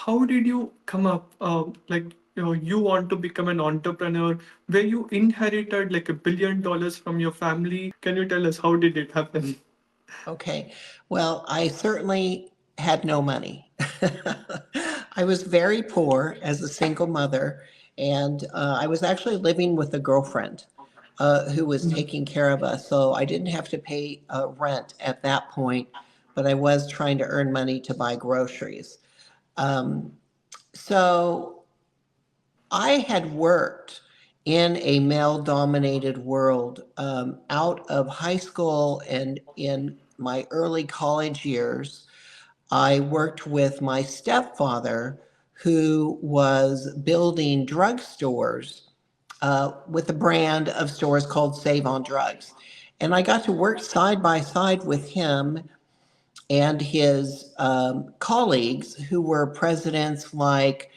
how did you come up, you want to become an entrepreneur where you inherited like $1 billion from your family? Can you tell us how did it happen? Okay. Well, I certainly had no money. I was very poor as a single mother, and I was actually living with a girlfriend who was taking care of us. So I didn't have to pay rent at that point, but I was trying to earn money to buy groceries. Um, so I had worked in a male dominated world out of high school and in my early college years. I worked with my stepfather, who was building drugstores with a brand of stores called Save on Drugs. And I got to work side by side with him and his colleagues who were presidents like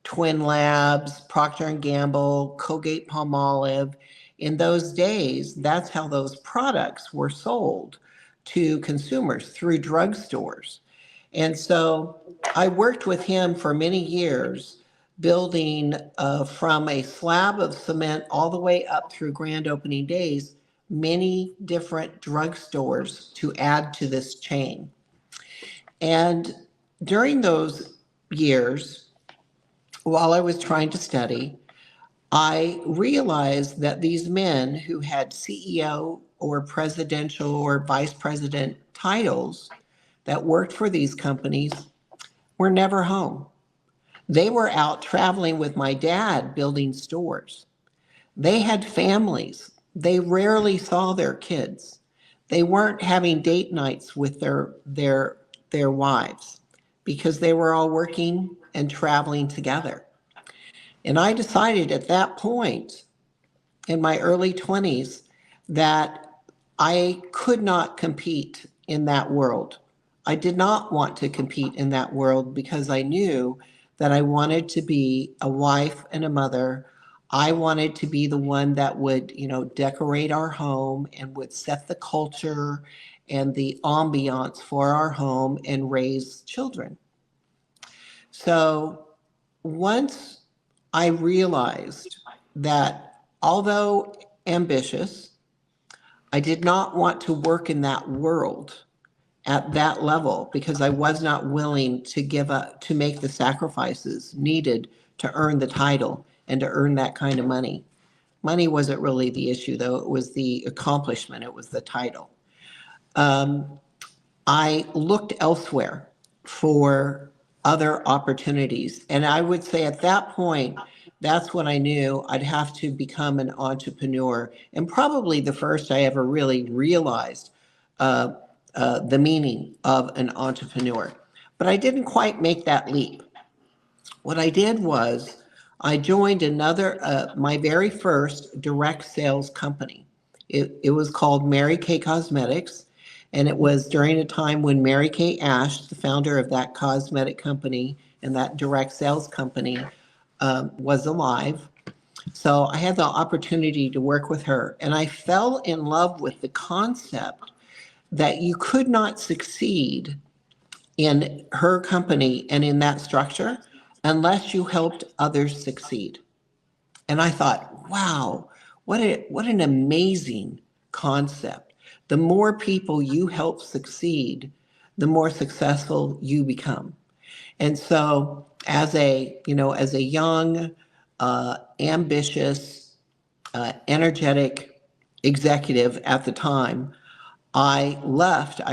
Twin Labs, Procter and Gamble, Colgate Palmolive. In those days, that's how those products were sold to consumers through drugstores. And so I worked with him for many years, building from a slab of cement all the way up through grand opening days, many different drugstores to add to this chain. And during those years, while I was trying to study, I realized that these men who had CEO or presidential or vice president titles that worked for these companies were never home. They were out traveling with my dad building stores. They had families. They rarely saw their kids. They weren't having date nights with their wives because they were all working and traveling together. And I decided at that point in my early 20s that I could not compete in that world. I did not want to compete in that world because I knew that I wanted to be a wife and a mother. I wanted to be the one that would, decorate our home and would set the culture and the ambiance for our home and raise children. So once I realized that although ambitious, I did not want to work in that world at that level because I was not willing to give up, to make the sacrifices needed to earn the title and to earn that kind of money. Money wasn't really the issue, though. It was the accomplishment, it was the title. Um, I looked elsewhere for other opportunities. And I would say at that point, that's when I knew I'd have to become an entrepreneur. And probably the first I ever really realized uh, the meaning of an entrepreneur. But I didn't quite make that leap. What I did was I joined my very first direct sales company. It was called Mary Kay Cosmetics. And it was during a time when Mary Kay Ash, the founder of that cosmetic company and that direct sales company, was alive. So I had the opportunity to work with her. And I fell in love with the concept that you could not succeed in her company and in that structure unless you helped others succeed. And I thought, wow, what an amazing concept. The more people you help succeed, the more successful you become. And so as a young, ambitious, energetic executive at the time, I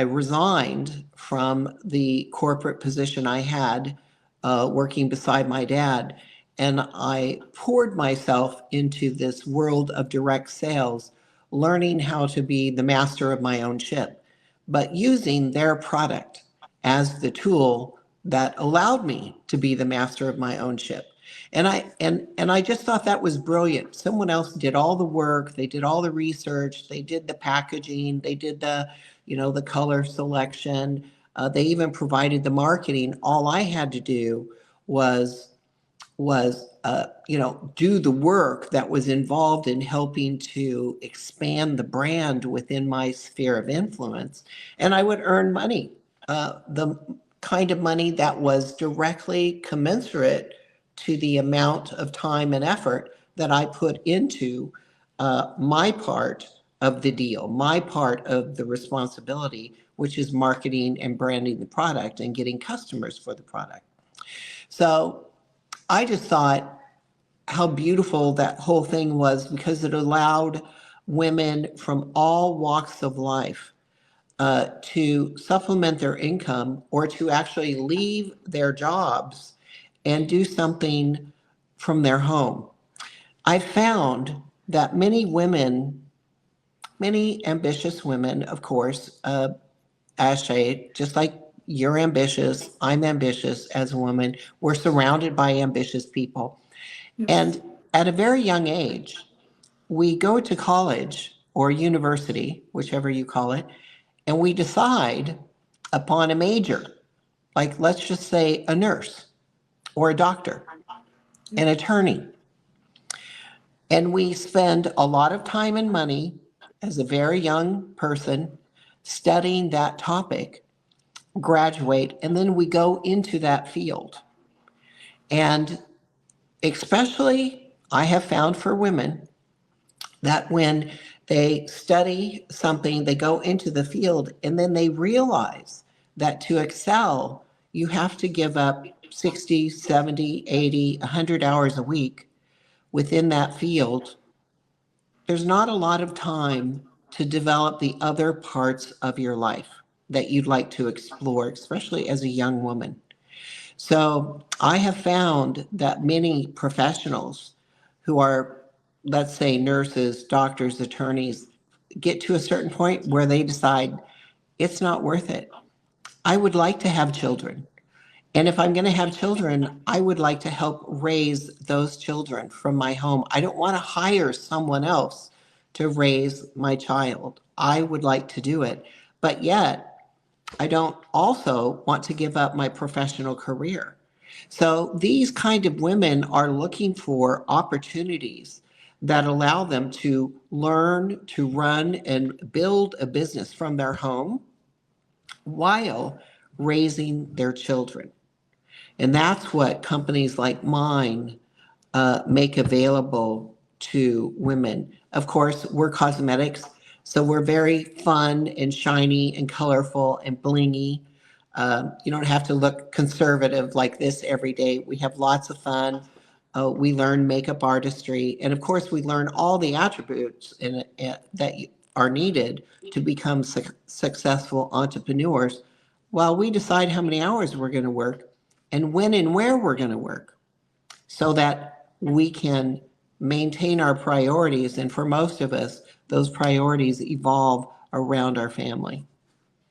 resigned from the corporate position I had working beside my dad, and I poured myself into this world of direct sales, learning how to be the master of my own ship, but using their product as the tool that allowed me to be the master of my own ship. And I just thought that was brilliant. Someone else did all the work, they did all the research, they did the packaging, they did the color selection, they even provided the marketing. All I had to do was do the work that was involved in helping to expand the brand within my sphere of influence, and I would earn money. The kind of money that was directly commensurate to the amount of time and effort that I put into my part of the deal, my part of the responsibility, which is marketing and branding the product and getting customers for the product. So I just thought how beautiful that whole thing was because it allowed women from all walks of life to supplement their income or to actually leave their jobs and do something from their home. I found that many women, many ambitious women, of course, Ashay, just like you're ambitious, I'm ambitious as a woman, we're surrounded by ambitious people. Yes. And at a very young age, we go to college or university, whichever you call it, and we decide upon a major, like let's just say a nurse or a doctor, an attorney. And we spend a lot of time and money as a very young person studying that topic, graduate, and then we go into that field. And especially, I have found for women that when they study something, they go into the field, and then they realize that to excel, you have to give up 60, 70, 80, 100 hours a week within that field. There's not a lot of time to develop the other parts of your life that you'd like to explore, especially as a young woman. So I have found that many professionals who are, let's say, nurses, doctors, attorneys, get to a certain point where they decide it's not worth it. I would like to have children. And if I'm going to have children, I would like to help raise those children from my home. I don't want to hire someone else to raise my child. I would like to do it. But yet, I don't also want to give up my professional career. So these kind of women are looking for opportunities that allow them to learn to run and build a business from their home while raising their children. And that's what companies like mine make available to women. Of course, we're cosmetics, so we're very fun and shiny and colorful and blingy. You don't have to look conservative like this every day. We have lots of fun. We learn makeup artistry, and of course, we learn all the attributes that are needed to become successful entrepreneurs while we decide how many hours we're going to work and when and where we're going to work so that we can maintain our priorities. And for most of us, those priorities evolve around our family.